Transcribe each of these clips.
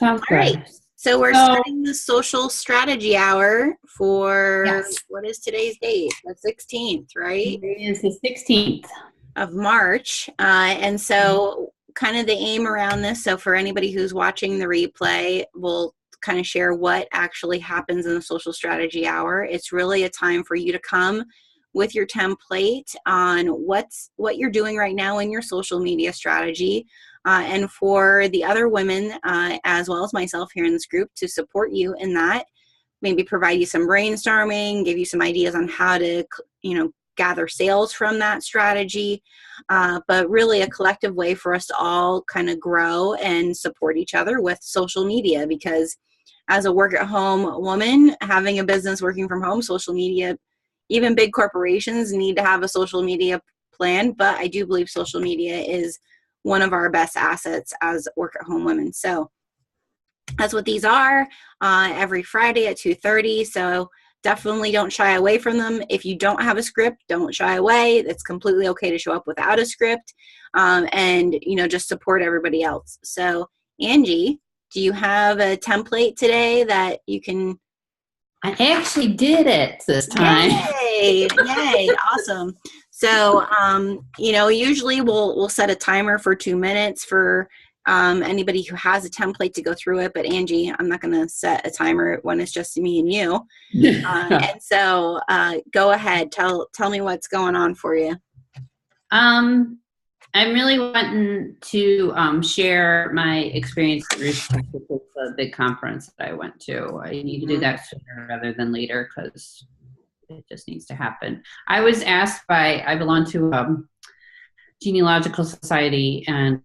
Sounds All right. good. So we're So, starting the social strategy hour for, yes, what is today's date? The 16th, right? today is the 16th. Of March. And so kind of the aim around this, so for anybody who's watching the replay, we'll kind of share what actually happens in the social strategy hour. It's really a time for you to come with your template on what you're doing right now in your social media strategy, and for the other women, as well as myself here in this group, to support you in that, maybe provide you some brainstorming, give you some ideas on how to, gather sales from that strategy, but really a collective way for us to all kind of grow and support each other with social media. Because as a work at home woman, having a business working from home, social media, even big corporations need to have a social media plan, but I do believe social media is one of our best assets as work at home women. So that's what these are, every Friday at 2:30. So definitely don't shy away from them. If you don't have a script, don't shy away. It's completely okay to show up without a script, and, just support everybody else. So Angie, do you have a template today that you can? I actually did it this time. Yay! Yay! Awesome. So, usually we'll set a timer for 2 minutes for anybody who has a template to go through it. But Angie, I'm not going to set a timer when it's just me and you. And so, go ahead. Tell me what's going on for you. I'm really wanting to share my experience at Rooster, which is a big conference that I went to. I need to do that sooner rather than later because it just needs to happen. I was asked I belong to Genealogical Society, and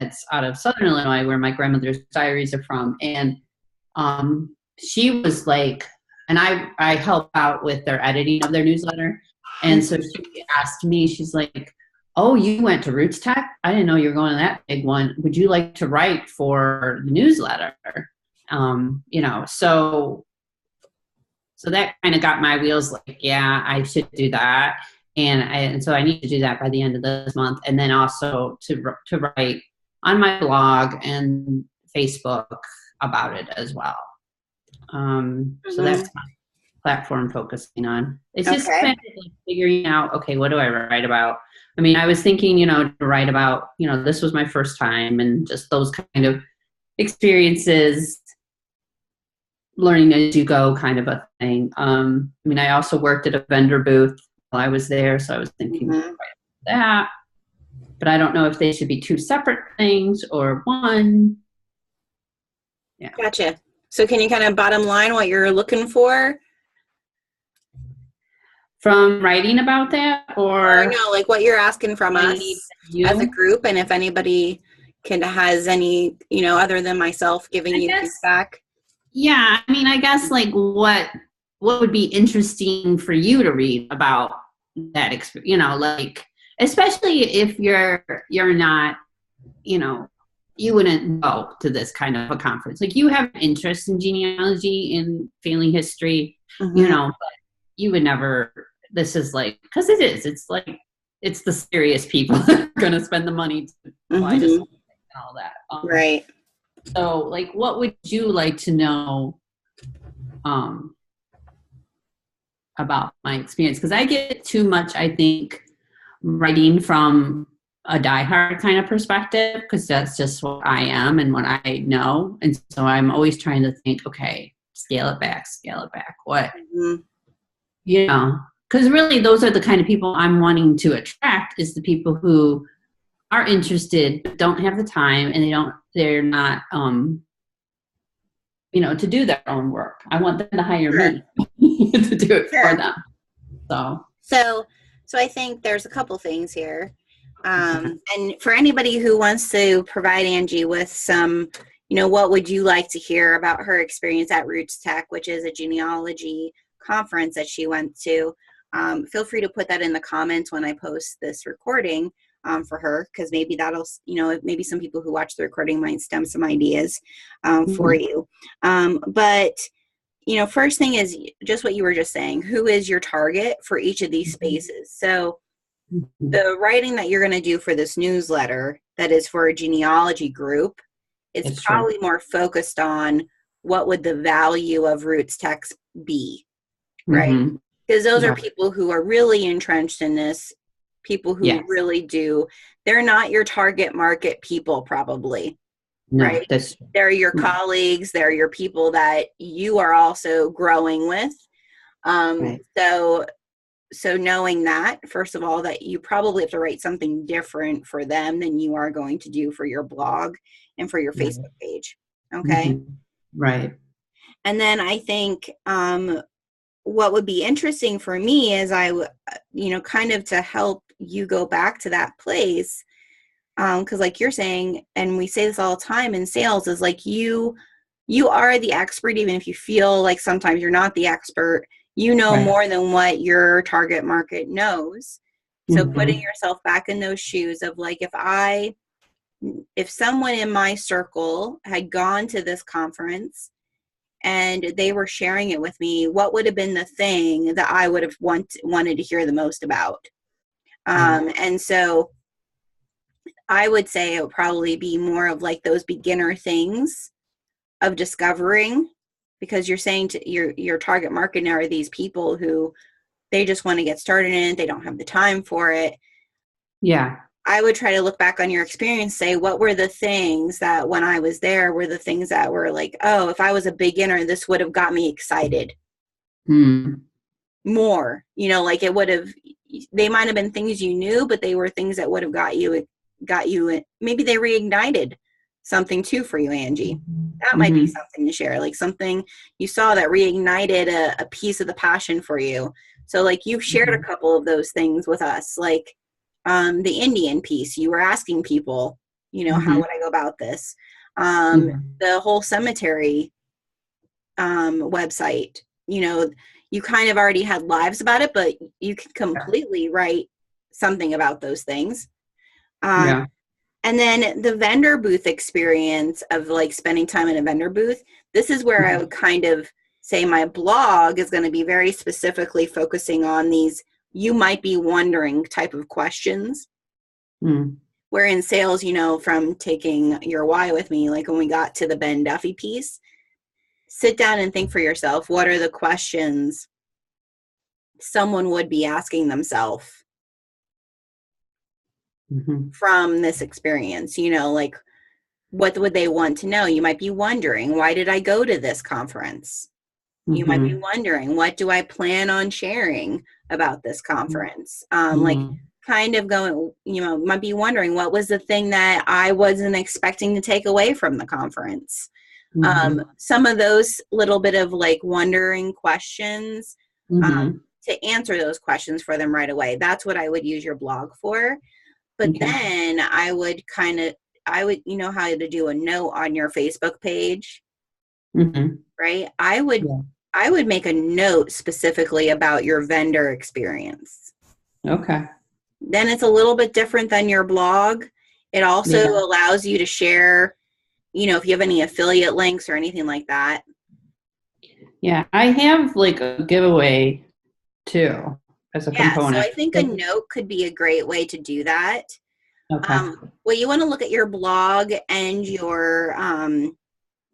it's out of Southern Illinois where my grandmother's diaries are from. And she was like, and I help out with their editing of their newsletter. And so she asked me, she's like, "Oh, you went to Roots Tech? I didn't know you were going to that big one. Would you like to write for the newsletter?" So that kind of got my wheels like, yeah, I should do that. And so I need to do that by the end of this month. And then also to write on my blog and Facebook about it as well. So that's my platform focusing on. It's just kind of like figuring out, okay, what do I write about? I mean, I was thinking, to write about, this was my first time and just those kind of experiences, learning as you go kind of a thing. I also worked at a vendor booth while I was there, so I was thinking about that. But I don't know if they should be two separate things or one. Yeah. Gotcha. So can you kind of bottom line what you're looking for? From writing about that, or no, like what you're asking from us as a group, and if anybody has any, other than myself giving you feedback. Yeah, I guess like what would be interesting for you to read about that experience, like especially if you're not, you wouldn't go to this kind of a conference. Like you have an interest in genealogy and family history, but you would never, this is like, because it's like, it's the serious people that are going to spend the money to buy this and all that. Right. So like, what would you like to know about my experience? Because I get too much, I think, writing from a diehard kind of perspective, because that's just what I am and what I know. And so I'm always trying to think, okay, scale it back. What, because really those are the kind of people I'm wanting to attract, is the people who are interested but don't have the time, and they're not to do their own work. I want them to hire me to do it for them. So I think there's a couple things here. And for anybody who wants to provide Angie with some, what would you like to hear about her experience at Roots Tech, which is a genealogy conference that she went to, feel free to put that in the comments when I post this recording for her, because maybe that'll, maybe some people who watch the recording might stem some ideas for you. But first thing is just what you were just saying. Who is your target for each of these spaces? So the writing that you're going to do for this newsletter that is for a genealogy group It's It's true. probably more focused on what would the value of Roots Text be, right? Mm-hmm. Because those are Right. people who are really entrenched in this, people who Yes. really do. They're not your target market people, probably, No, right? that's They're your mm, colleagues. They're your people that you are also growing with. Um, right. so, so knowing that, first of all, that you probably have to write something different for them than you are going to do for your blog and for your Right. Facebook page. Okay. Mm-hmm. Right. And then I think what would be interesting for me is kind of to help you go back to that place. Because like you're saying, and we say this all the time in sales, is like you are the expert, even if you feel like sometimes you're not the expert. You know Right. more than what your target market knows. So putting Mm-hmm. yourself back in those shoes of like, if someone in my circle had gone to this conference and they were sharing it with me, what would have been the thing that I would have wanted to hear the most about? Right. And so I would say it would probably be more of like those beginner things of discovering, because you're saying to your target market now are these people who they just want to get started in it, they don't have the time for it. Yeah. I would try to look back on your experience, say what were the things that when I was there were the things that were like, oh, if I was a beginner, this would have got me excited Mm. more, like it would have, they might have been things you knew, but they were things that would have got you, maybe they reignited something too for you, Angie. That might be Mm-hmm. something to share, like something you saw that reignited a piece of the passion for you. So like you've shared a Mm-hmm. couple of those things with us, like the Indian piece, you were asking people, how Mm-hmm. would I go about this? Mm-hmm. The whole cemetery website, you kind of already had lives about it, but you can completely write something about those things. Um, Yeah. and then the vendor booth experience of like spending time in a vendor booth. This is where I Mm-hmm. would kind of say my blog is going to be very specifically focusing on these you might be wondering type of questions. Mm. Where in sales, from taking your why with me, like when we got to the Ben Duffy piece, sit down and think for yourself, what are the questions someone would be asking themselves Mm-hmm. from this experience? Like what would they want to know? You might be wondering, why did I go to this conference? You might be Mm-hmm. wondering, what do I plan on sharing about this conference? Like Mm-hmm. kind of going, might be wondering, what was the thing that I wasn't expecting to take away from the conference? Mm-hmm. Some of those little bit of like wondering questions, Mm-hmm. to answer those questions for them right away. That's what I would use your blog for. But Okay. then you know how to do a note on your Facebook page, Mm-hmm. right? I would make a note specifically about your vendor experience. Yeah. Okay. Then it's a little bit different than your blog. It also Yeah. allows you to share, if you have any affiliate links or anything like that. Yeah. I have like a giveaway too as a Yeah, so component. I think a note could be a great way to do that. Okay. Well, you want to look at your blog and your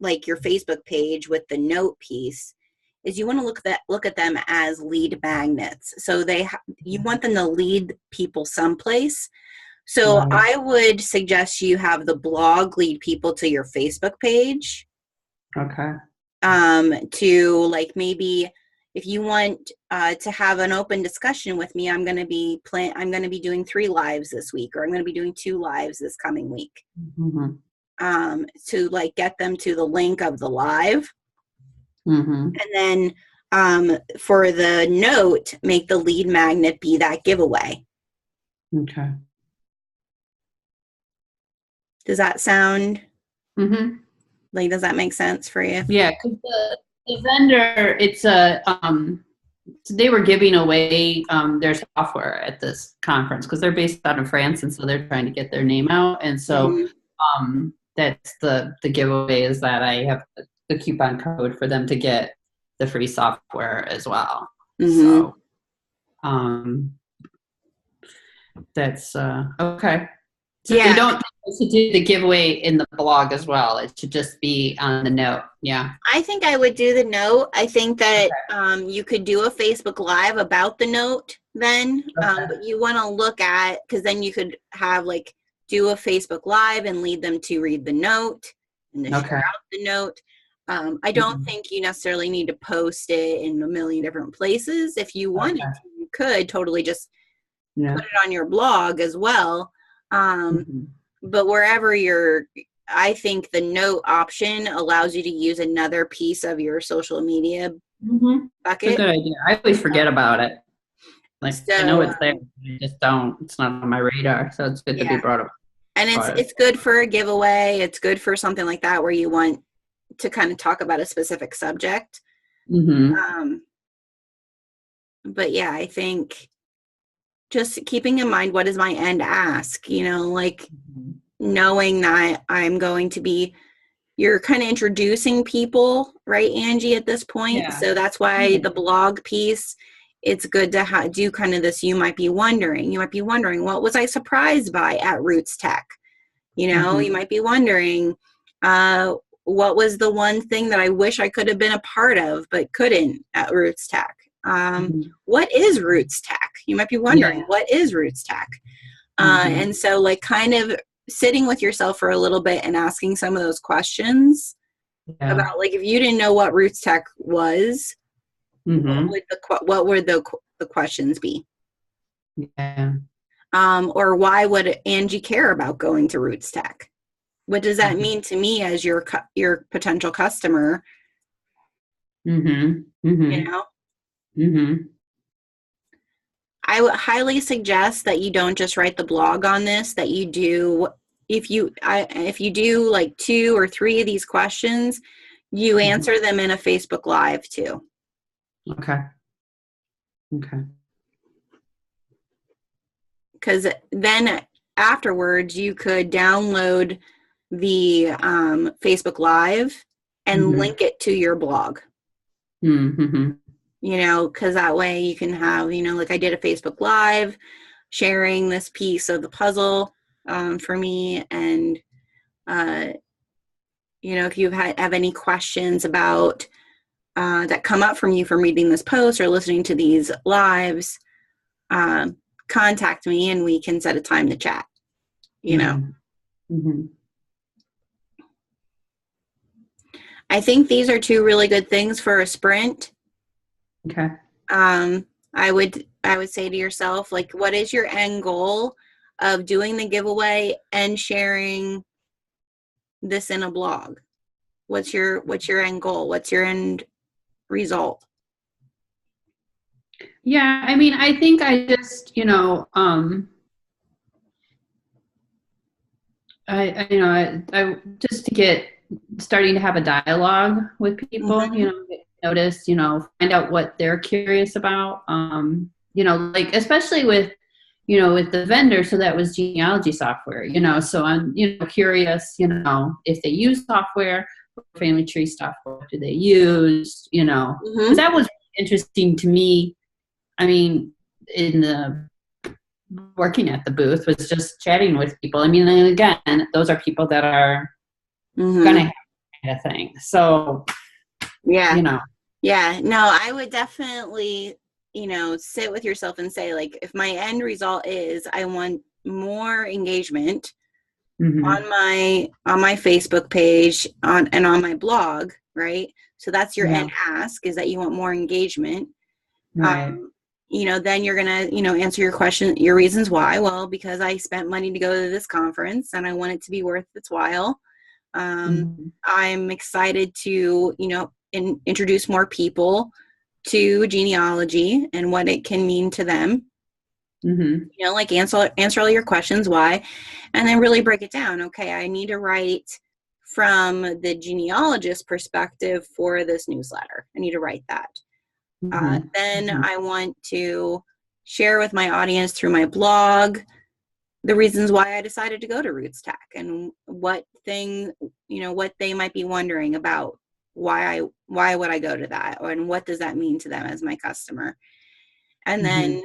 like your Facebook page with the note piece. Is you want to look at them as lead magnets. So you want them to lead people someplace. So Right. I would suggest you have the blog lead people to your Facebook page. Okay. To like maybe if you want to have an open discussion with me, I'm going to be doing 3 lives this week, or I'm going to be doing 2 lives this coming week. Mm-hmm. To like get them to the link of the live, Mm-hmm. and then for the note, make the lead magnet be that giveaway. Okay. Does that sound Mm-hmm. like, does that make sense for you? Yeah, because the vendor, it's a they were giving away their software at this conference because they're based out of France, and so they're trying to get their name out. And so Mm-hmm. that's the giveaway, is that I have the coupon code for them to get the free software as well. Mm-hmm. So that's okay. So Yeah. you don't think should do the giveaway in the blog as well. It should just be on the note. Yeah. I think I would do the note. I think that you could do a Facebook Live about the note then, Okay. but you want to look at, because then you could have like do a Facebook Live and lead them to read the note and to share Okay. out the note. I don't Mhm. think you necessarily need to post it in a million different places. If you wanted Okay. to, you could totally just Yeah. put it on your blog as well. Mhm. But wherever I think the note option allows you to use another piece of your social media Mhm. It's a bucket. good idea. I always forget about it. Like I know So it's there, I just don't. It's not on my radar, so it's good to be yeah, brought up. and Brought it. it's good for a giveaway. It's good for something like that where you want to kind of talk about a specific subject. Mm-hmm. Um, but yeah, I think just keeping in mind what is my end ask, like knowing that I'm going to be, you're kind of introducing people, right, Angie, at this point. Yeah. So that's why the blog piece, it's good to do kind of this. You might be wondering, what was I surprised by at Roots Tech? You Mm-hmm. might be wondering, what was the one thing that I wish I could have been a part of but couldn't at Roots Tech? Mm-hmm. What is Roots Tech? You might be wondering, Yeah. what is Roots Tech? Mm-hmm. And so, like, kind of sitting with yourself for a little bit and asking some of those questions Yeah. about, like, if you didn't know what Roots Tech was, Mm-hmm. what would the questions be? Yeah. Or why would Angie care about going to Roots Tech? What does that Mm-hmm. mean to me as your potential customer? Mm-hmm. You Mm-hmm. know, Mm-hmm. I would highly suggest that you don't just write the blog on this. That you do, if you do like 2 or 3 of these questions, you Mm-hmm. answer them in a Facebook Live too. Okay. Okay. Because then afterwards you could download the Facebook Live and Mm-hmm. link it to your blog. Mm-hmm. Because that way you can have, like I did a Facebook Live sharing this piece of the puzzle for me. And, if you have any questions about that come up from you from reading this post or listening to these lives, contact me and we can set a time to chat, Mm-hmm. Mm-hmm. I think these are 2 really good things for a sprint. Okay. Um, I would say to yourself, like, what is your end goal of doing the giveaway and sharing this in a blog? What's your end goal? What's your end result? Yeah, I mean, I think I just, I just to get starting to have a dialogue with people, Mm-hmm. notice, find out what they're curious about. Like especially with, with the vendor, so that was genealogy software, so I'm, curious, if they use software, family tree stuff, what do they use, because Mm-hmm. that was interesting to me. I mean, in the working at the booth was just chatting with people. I mean, and again, those are people that are gonna Mm-hmm. have that kind of thing. So, Yeah. you know, Yeah. No, I would definitely, sit with yourself and say, like, if my end result is I want more engagement mm-hmm, on my Facebook page on my blog, right? So that's your yeah, end ask, is that you want more engagement. right, Um, then you're gonna, answer your question, your reasons why. Well, because I spent money to go to this conference and I want it to be worth its while. mm-hmm, I'm excited to, introduce more people to genealogy and what it can mean to them. mm-hmm, Like answer all your questions, why, and then really break it down. Okay, I need to write from the genealogist perspective for this newsletter. I need to write that. mm-hmm, Then mm-hmm, I want to share with my audience through my blog the reasons why I decided to go to Roots Tech and what they might be wondering about why would I go to that, and what does that mean to them as my customer. And mm-hmm, then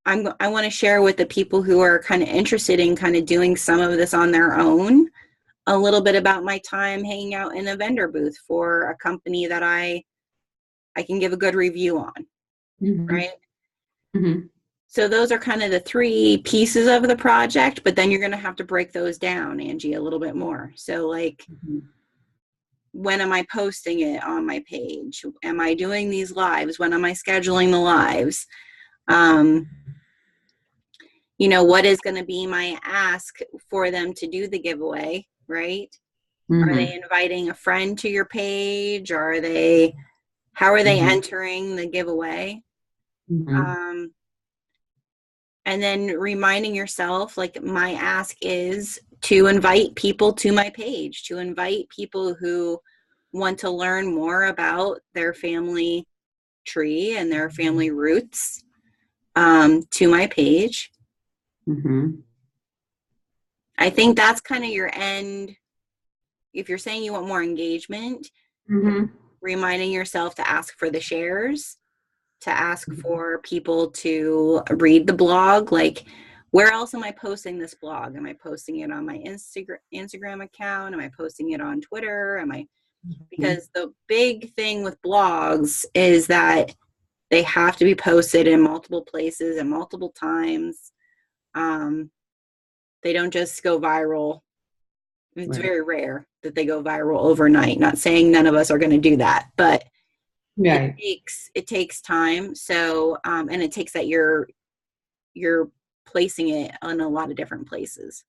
I want to share with the people who are kind of interested in kind of doing some of this on their own, a little bit about my time hanging out in a vendor booth for a company that I can give a good review on, right? So those are kind of the 3 pieces of the project, but then you're going to have to break those down, Angie, a little bit more. So like, when am I posting it on my page? Am I doing these lives? When am I scheduling the lives? You know, what is going to be my ask for them to do the giveaway, right? Are they inviting a friend to your page? How are they entering the giveaway? And then reminding yourself, like, my ask is to invite people to my page, to invite people who want to learn more about their family tree and their family roots to my page. I think that's kind of your end. If you're saying you want more engagement, reminding yourself to ask for the shares, to ask for people to read the blog. Like, where else am I posting this blog? Am I posting it on my Instagram account? Am I posting it on Twitter? Because the big thing with blogs is that they have to be posted in multiple places and multiple times. They don't just go viral. It's very rare that they go viral overnight. Not saying none of us are going to do that, but it takes time. So, and it takes that you're placing it on a lot of different places.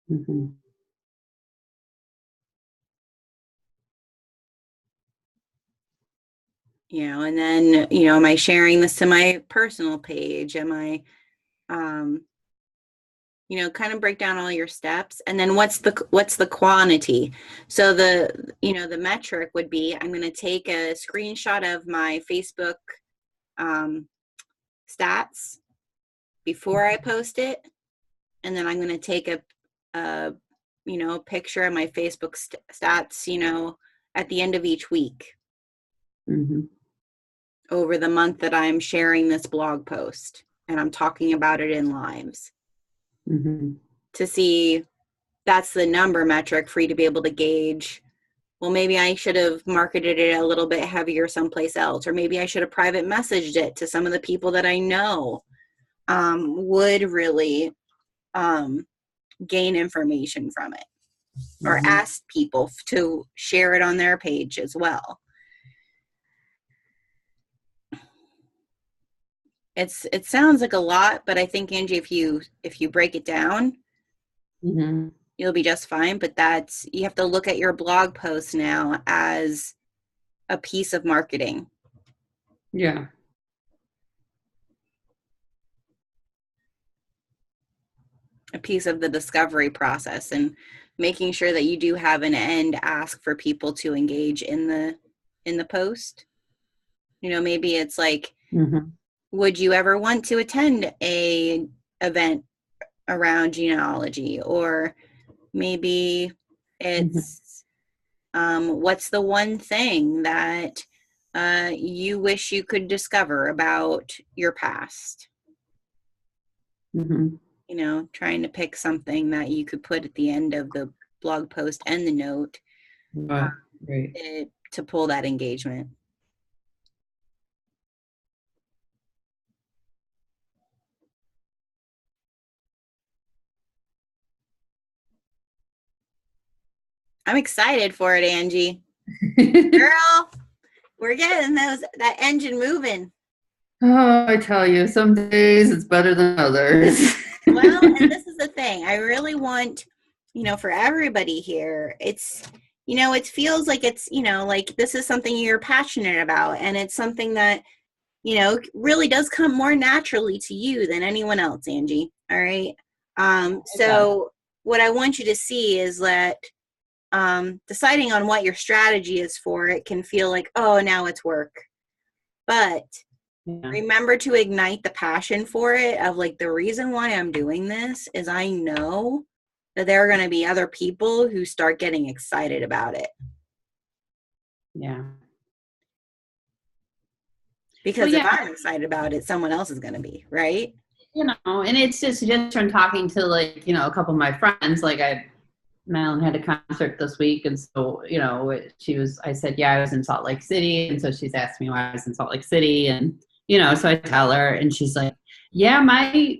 You know, and then, you know, am I sharing this to my personal page? Am I, you know, kind of break down all your steps. And then what's the quantity? So the metric would be, I'm going to take a screenshot of my Facebook stats before I post it. And then I'm going to take a picture of my Facebook stats, you know, at the end of each week over the month that I'm sharing this blog post and I'm talking about it in lives. To see, that's the number metric for you to be able to gauge, well, maybe I should have marketed it a little bit heavier someplace else, or maybe I should have private messaged it to some of the people that I know would really gain information from it, or ask people to share it on their page as well. It sounds like a lot, but I think, Angie, if you break it down, you'll be just fine. But you have to look at your blog post now as a piece of marketing. Yeah. A piece of the discovery process, and making sure that you do have an end ask for people to engage in the post. You know, maybe it's like, would you ever want to attend a event around genealogy? Or maybe it's what's the one thing that you wish you could discover about your past? You know, trying to pick something that you could put at the end of the blog post and the note to pull that engagement. I'm excited for it, Angie. Girl, we're getting that engine moving. Oh, I tell you, some days it's better than others. Well, and this is the thing. I really want, you know, for everybody here, it's, you know, it feels like it's, you know, like this is something you're passionate about, and it's something that, you know, really does come more naturally to you than anyone else, Angie. All right. So what I want you to see is that deciding on what your strategy is for it can feel like, oh, now it's work. But remember to ignite the passion for it, of like, the reason why I'm doing this is I know that there are going to be other people who start getting excited about it. Yeah. Well, Because if yeah, I'm excited about it, someone else is going to be, right? and it's just from talking to like, a couple of my friends, like Madeline had a concert this week. And so, I said, yeah, I was in Salt Lake City. And so she's asked me why I was in Salt Lake City. And, so I tell her and she's like, yeah, my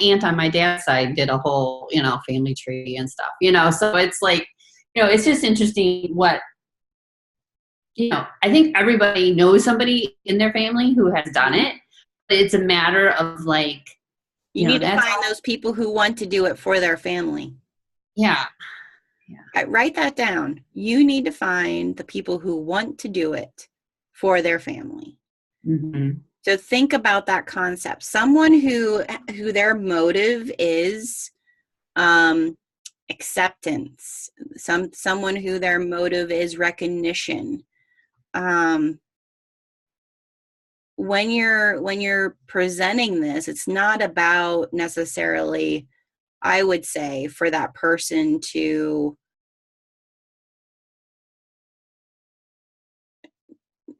aunt on my dad's side did a whole, family tree and stuff, so it's like, it's just interesting what, I think everybody knows somebody in their family who has done it. But it's a matter of like, You need to that's find those people who want to do it for their family. yeah. Write that down. You need to find the people who want to do it for their family. Mm-hmm. So think about that concept. Someone who their motive is acceptance. Someone who their motive is recognition. When you're presenting this, it's not about necessarily, I would say, for that person to,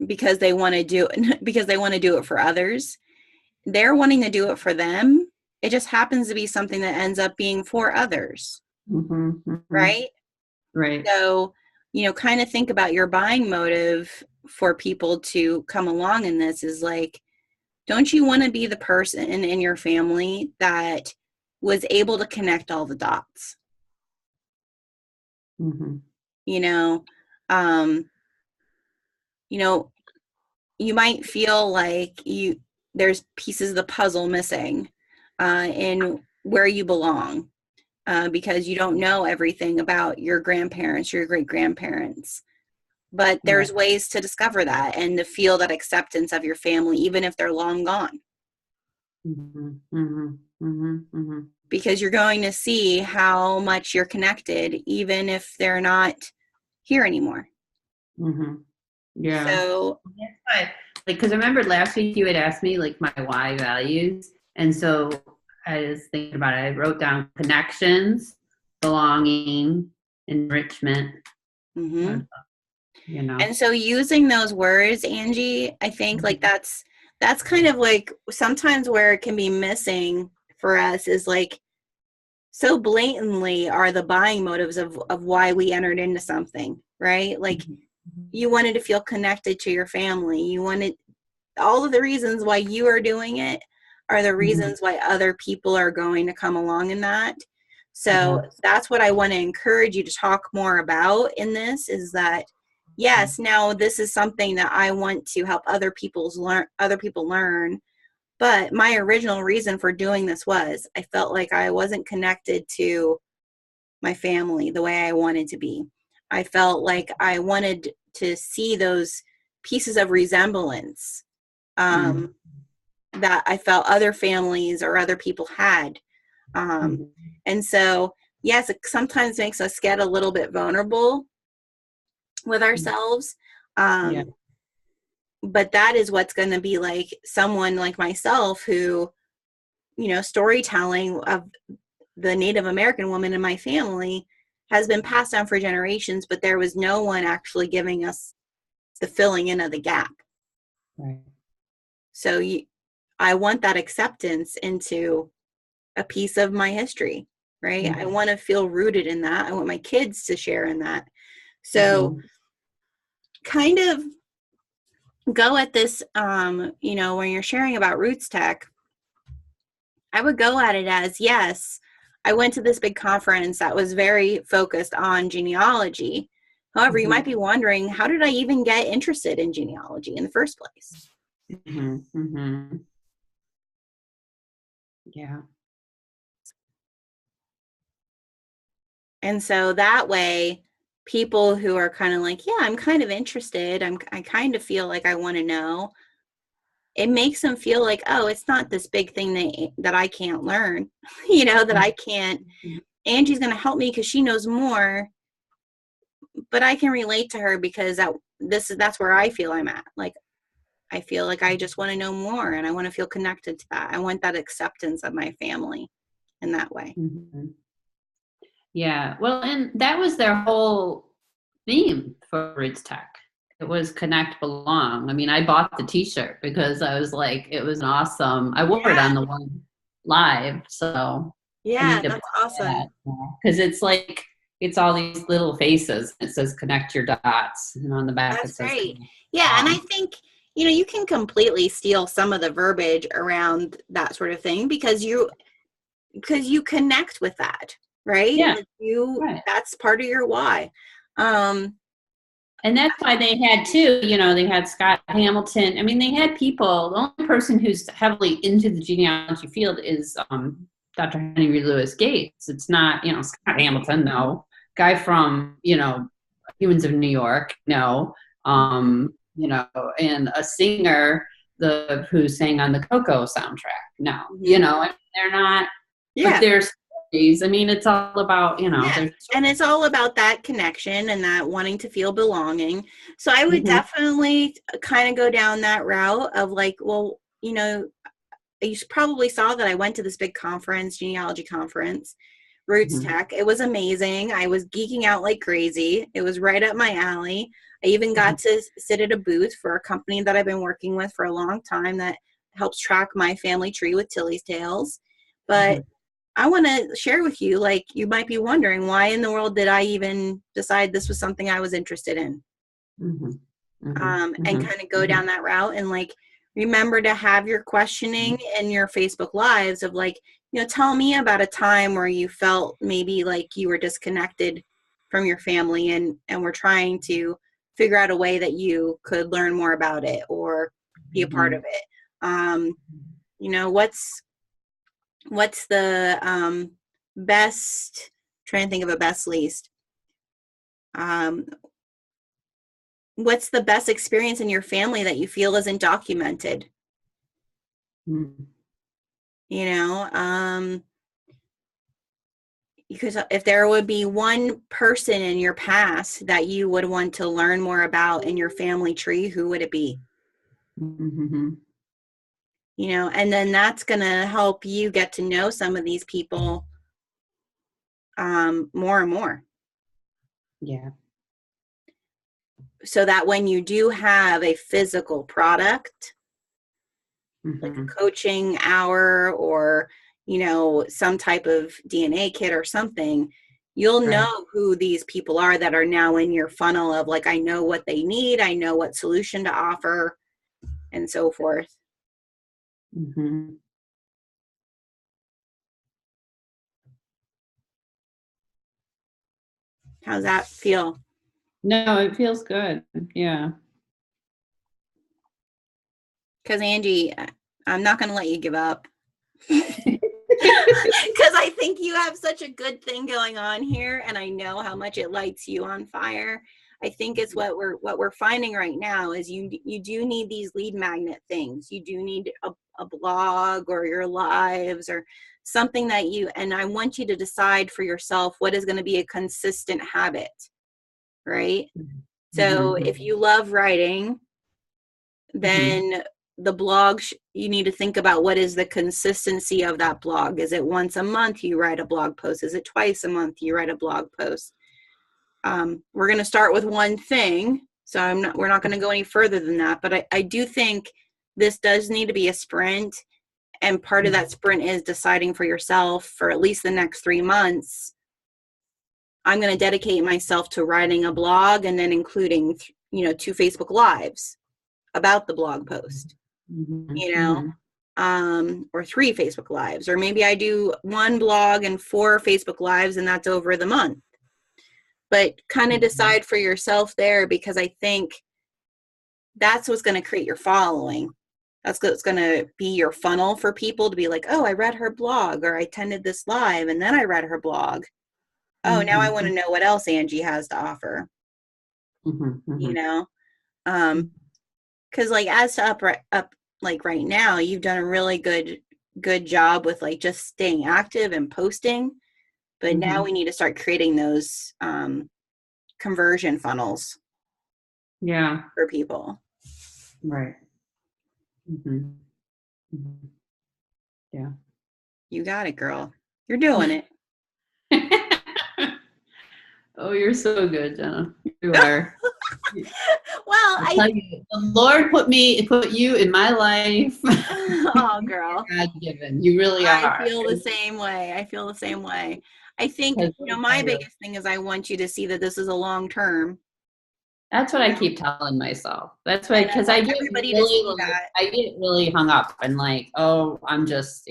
because they want to do it for others. They're wanting to do it for them. It just happens to be something that ends up being for others. Mm-hmm. Mm-hmm. Right? Right. So, kind of think about your buying motive for people to come along in this is like, don't you want to be the person in your family that was able to connect all the dots? Mm-hmm. Um, you might feel like there's pieces of the puzzle missing in where you belong because you don't know everything about your grandparents, your great grandparents. But there's ways to discover that and to feel that acceptance of your family, even if they're long gone. Mm-hmm. Mm-hmm. Mm-hmm. Mm-hmm. Because you're going to see how much you're connected, even if they're not here anymore. Mm-hmm. Yeah. So, Like, because I remember last week you had asked me like my why values. And so I was thinking about it. I wrote down connections, belonging, enrichment. mm-hmm. And so using those words, Angie, I think like that's kind of like sometimes where it can be missing for us is like, so blatantly are the buying motives of why we entered into something, right? Like you wanted to feel connected to your family. You wanted all of the reasons why you are doing it are the reasons why other people are going to come along in that. So that's what I want to encourage you to talk more about in this is that, yes, now this is something that I want to help other people learn. But my original reason for doing this was I felt like I wasn't connected to my family the way I wanted to be. I felt like I wanted to see those pieces of resemblance that I felt other families or other people had. And so, yes, it sometimes makes us get a little bit vulnerable with ourselves. But that is what's going to be like someone like myself who, storytelling of the Native American woman in my family has been passed down for generations, but there was no one actually giving us the filling in of the gap. Right. So I want that acceptance into a piece of my history, right? I want to feel rooted in that. I want my kids to share in that. So kind of go at this, when you're sharing about Roots Tech, I would go at it as, yes, I went to this big conference that was very focused on genealogy. However, you might be wondering, how did I even get interested in genealogy in the first place? Yeah. And so that way, people who are kind of like, yeah, I'm kind of interested. I kind of feel like I want to know. It makes them feel like, oh, it's not this big thing that I can't learn, that I can't. Angie's going to help me because she knows more, but I can relate to her because that's where I feel I'm at. Like, I feel like I just want to know more and I want to feel connected to that. I want that acceptance of my family in that way. Yeah. Well, and that was their whole theme for Roots Tech. it was Connect Belong. I mean, I bought the t-shirt because I was like, it was awesome. I wore it Yeah. on the one live, so I Yeah, need to buy that's awesome. that because it's like it's all these little faces. It says connect your dots, and on the back That's it says great. Connect Yeah, and I Belong. think, you can completely steal some of the verbiage around that sort of thing because you connect with that, right? Yeah, Like right. that's part of your why. Um, And that's why they had too, they had Scott Hamilton. I mean, they had people. The only person who's heavily into the genealogy field is Dr. Henry Louis Gates. It's not, Scott Hamilton, no. Guy from, Humans of New York, no. You know, and a singer who sang on the Coco soundtrack, no. mhm. I mean, they're not, but Yeah. there's stories. I mean, it's all about, Yeah. there's. And it's all about that connection and that wanting to feel belonging. So I would Mhm, definitely kind of go down that route of like, well, you probably saw that I went to this big conference, genealogy conference, Roots mhm, Tech. It was amazing. I was geeking out like crazy. It was right up my alley. I even mhm, got to sit at a booth for a company that I've been working with for a long time that helps track my family tree with Tilly's Tales. But mhm. I want to share with you, like, you might be wondering, why in the world did I even decide this was something I was interested in? Mhm, mhm, And mhm, kind of go down mhm, that route, and like, remember to have your questioning in your Facebook lives of like, tell me about a time where you felt maybe like you were disconnected from your family, and were trying to figure out a way that you could learn more about it or be a part of mhm. it. um what's the best, trying to think of a best least, um what's the best experience in your family that you feel isn't documented? Mhm. you know um because if there would be one person in your past that you would want to learn more about in your family tree, who would it be? Mhm. And then that's going to help you get to know some of these people more and more, Yeah. so that when you do have a physical product like a Mhm. coaching hour, or some type of DNA kit or something, you'll Right. know who these people are that are now in your funnel of like, I know what they need, I know what solution to offer, and so forth. Mhm. How's that feel? No, it feels good. Yeah. Because Angie, I'm not going to let you give up. Because I think you have such a good thing going on here, and I know how much it lights you on fire. I think it's what we're finding right now is you do need these lead magnet things. You do need a blog or your lives or something that and I want you to decide for yourself what is going to be a consistent habit, right? So if Mhm. you love writing, Mhm. then the blog, you need to think about what is the consistency of that blog. Is it once a month you write a blog post? Is it twice a month you write a blog post? We're going to start with one thing, so we're not going to go any further than that, but I do think this does need to be a sprint, and part of that Mhm. sprint is deciding for yourself for at least the next 3 months, I'm going to dedicate myself to writing a blog, and then including 2 Facebook lives about the blog post, Mhm. you know, Mhm. or 3 Facebook lives, or maybe I do 1 blog and 4 Facebook lives, and that's over the month. But kind of Mhm. decide for yourself there, because I think that's what's going to create your following. That's what's going to be your funnel for people to be like, oh, I read her blog, or I attended this live and then I read her blog. Oh, now I want to Mhm. know what else Angie has to offer, Mhm. you Mhm. know? Because like, as to up like right now, you've done a really good job with like just staying active and posting, but now we Mhm. need to start creating those conversion funnels Yeah. for people. Right. Mhm. Mhm. Yeah. You got it, girl. You're doing it. Oh, you're so good, Jenna. You are. Well, I tell you, the Lord put you in my life. Oh, girl. God given. You really I are. feel the same way. I feel the same way. I think, my biggest thing is I want you to see that this is a long term. That's what I keep telling myself. That's why, And I because want everybody to see that. I get really hung up and like, oh, I'm just,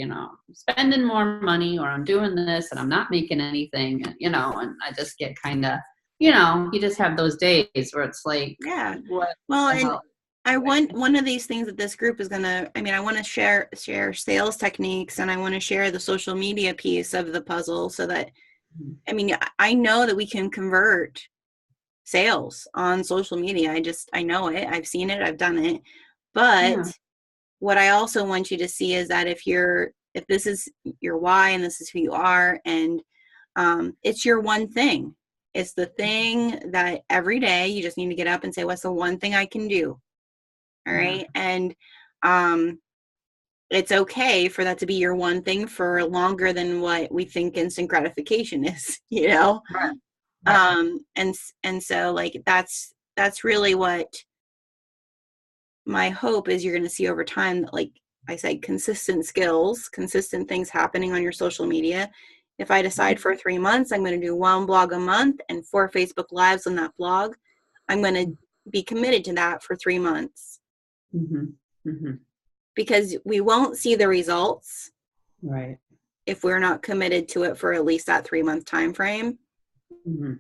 spending more money, or I'm doing this and I'm not making anything, and I just get kind of, you just have those days where it's like, Yeah. what Well, the and hell? I want one of these things that this group is gonna. I want to share sales techniques, and I want to share the social media piece of the puzzle, so that I know that we can convert sales on social media. I know it. I've seen it. I've done it. But Yeah. what I also want you to see is that if this is your why and this is who you are, and it's your one thing. It's the thing that every day you just need to get up and say, what's the one thing I can do? All right. And it's okay for that to be your one thing for longer than what we think instant gratification is, Right. Right. And so like that's really what my hope is. You're going to see over time that, like I said, consistent skills, consistent things happening on your social media. If I decide for 3 months I'm going to do 1 blog a month and 4 Facebook lives on that blog, I'm going to be committed to that for 3 months. Mm-hmm. Mm-hmm. Because we won't see the results Right. if we're not committed to it for at least that 3-month time frame. Mm-hmm.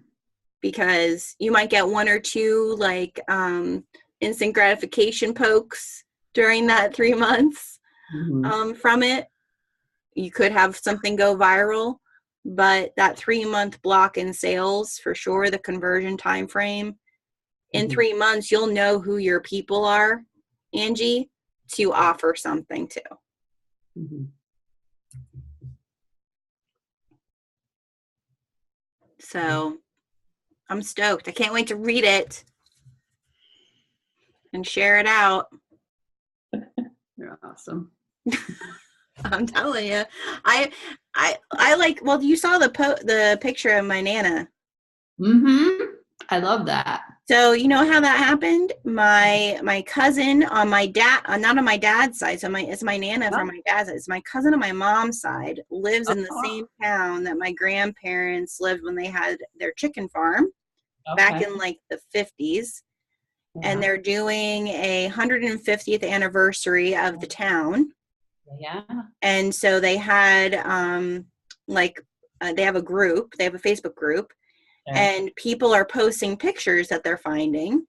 Because you might get 1 or 2 like instant gratification pokes during that 3 months from it. You could have something go viral, but that 3-month block in sales, for sure, the conversion time frame, in 3 months you'll know who your people are, Angie, to offer something to. So I'm stoked. I can't wait to read it and share it out. You're awesome. I'm telling you, I like. Well, you saw the picture of my Nana. I love that. So you know how that happened? My cousin on my dad, not on my dad's side. So it's my Nana from my dad's side. It's my cousin on my mom's side lives in the same town that my grandparents lived when they had their chicken farm back in like the 50s. And they're doing a 150th anniversary of the town. Yeah. And so they had they have a group, they have a Facebook group, and people are posting pictures that they're finding,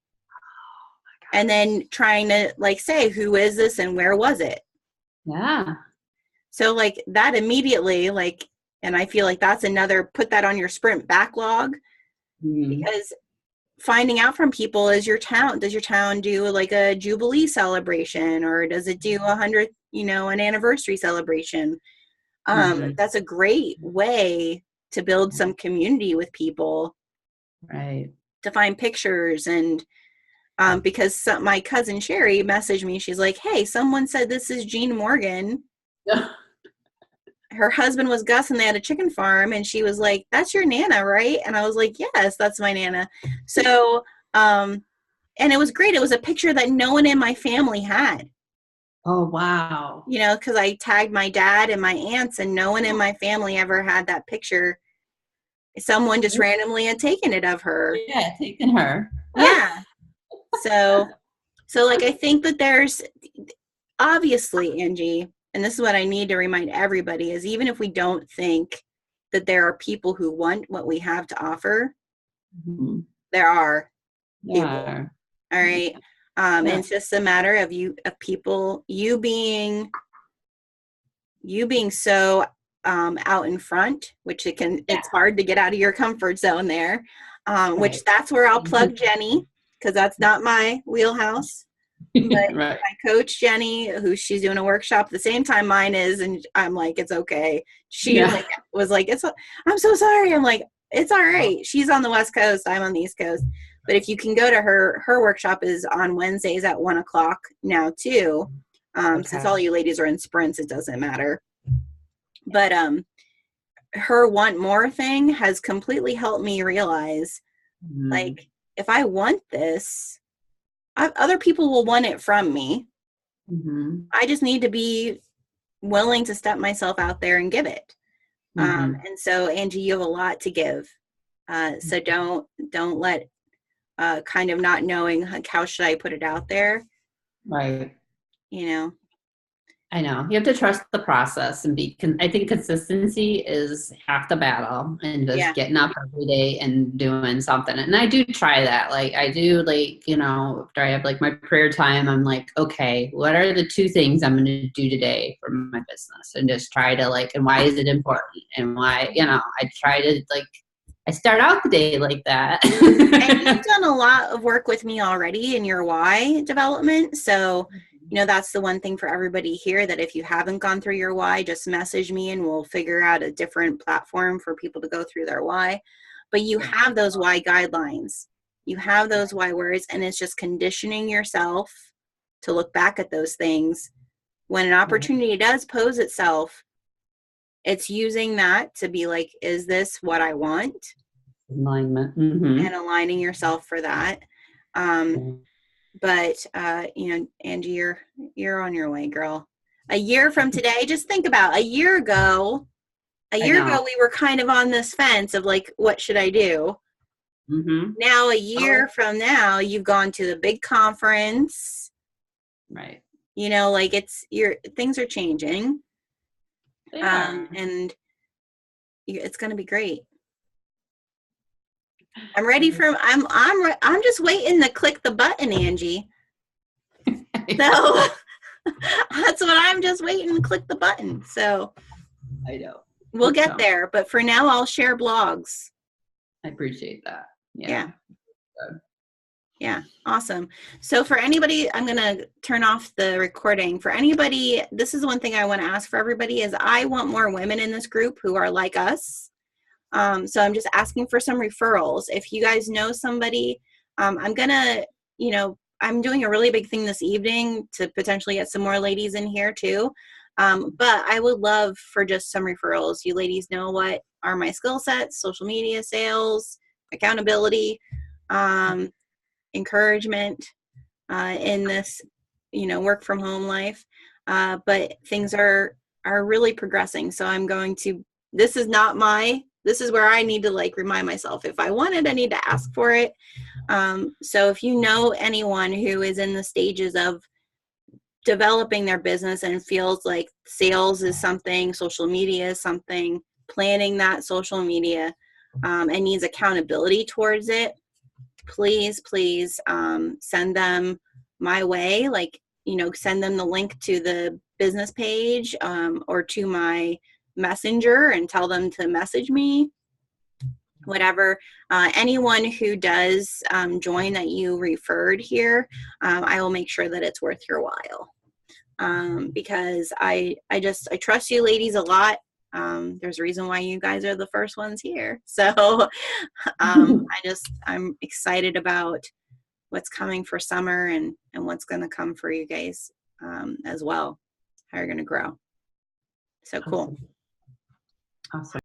and then trying to like say, who is this and where was it? Yeah. So like that immediately, like, and I feel like that's another, put that on your sprint backlog, because finding out from people, does your town do like a Jubilee celebration, or does it do 100th, an anniversary celebration? That's a great way to build some community with people, right? To find pictures. And because my cousin Sherry messaged me, she's like, hey, someone said this is Jean Morgan. Her husband was Gus and they had a chicken farm, and she was like, that's your Nana, right? And I was like, yes, that's my Nana. So and it was great. It was a picture that no one in my family had. Oh, wow. Because I tagged my dad and my aunts, and no one in my family ever had that picture. Someone just randomly had taken it of her. Yeah, taken her. Yeah. So like, I think that there's obviously, Angie, and this is what I need to remind everybody, is even if we don't think that there are people who want what we have to offer, there are people. All right. And it's just a matter of you being so out in front, which it's hard to get out of your comfort zone there. Which that's where I'll plug Jenny, because that's not my wheelhouse. But my coach Jenny, she's doing a workshop at the same time mine is, and I'm like, it's okay. She was like, I'm so sorry. I'm like, it's all right. She's on the West Coast, I'm on the East Coast. But if you can go to her workshop is on Wednesdays at 1:00 now too. Since all you ladies are in sprints, it doesn't matter. But her want more thing has completely helped me realize, like, if I want this, other people will want it from me. Mm-hmm. I just need to be willing to step myself out there and give it. Mm-hmm. And so, Angie, you have a lot to give. So don't let kind of not knowing how should I put it out there, Right. you know. I know. You have to trust the process and I think consistency is half the battle, and just Yeah. getting up every day and doing something. And I do try that. Like I do, like, after I have like my prayer time, I'm like, okay, what are the 2 things I'm going to do today for my business? And just try to and why is it important? And why, I try to I start out the day like that. And you've done a lot of work with me already in your why development. So, that's the one thing for everybody here, that if you haven't gone through your why, just message me and we'll figure out a different platform for people to go through their why. But you have those why guidelines. You have those why words, and it's just conditioning yourself to look back at those things. When an opportunity does pose itself, it's using that to be like, is this what I want? Alignment. Mm-hmm. And aligning yourself for that. But Angie, you're on your way, girl. A year from today, just think about a year ago. We were kind of on this fence of like, what should I do? Mm-hmm. Now, a year from now, you've gone to the big conference. Right. Things are changing. Yeah. And it's going to be great. I'm ready for. I'm just waiting to click the button, Angie. So that's what I'm just waiting to click the button. So I know. We'll get there, but for now I'll share blogs. I appreciate that. Yeah. Yeah. Awesome. So for anybody, I'm going to turn off the recording. For anybody, this is one thing I want to ask for everybody is I want more women in this group who are like us. So I'm just asking for some referrals. If you guys know somebody, I'm going to, I'm doing a really big thing this evening to potentially get some more ladies in here too. But I would love for just some referrals. You ladies know what are my skill sets: social media, sales, accountability, encouragement in this, work from home life. But things are really progressing. So I'm going to, this is where I need to remind myself, if I want it, I need to ask for it. So if you know anyone who is in the stages of developing their business and feels like sales is something, social media is something, planning that social media, and needs accountability towards it, please send them my way. Send them the link to the business page, or to my messenger, and tell them to message me. Whatever, anyone who does join that you referred here, I will make sure that it's worth your while, because I trust you ladies a lot. There's a reason why you guys are the first ones here. So I'm excited about what's coming for summer, and what's going to come for you guys as well, how you're going to grow. So cool. Awesome.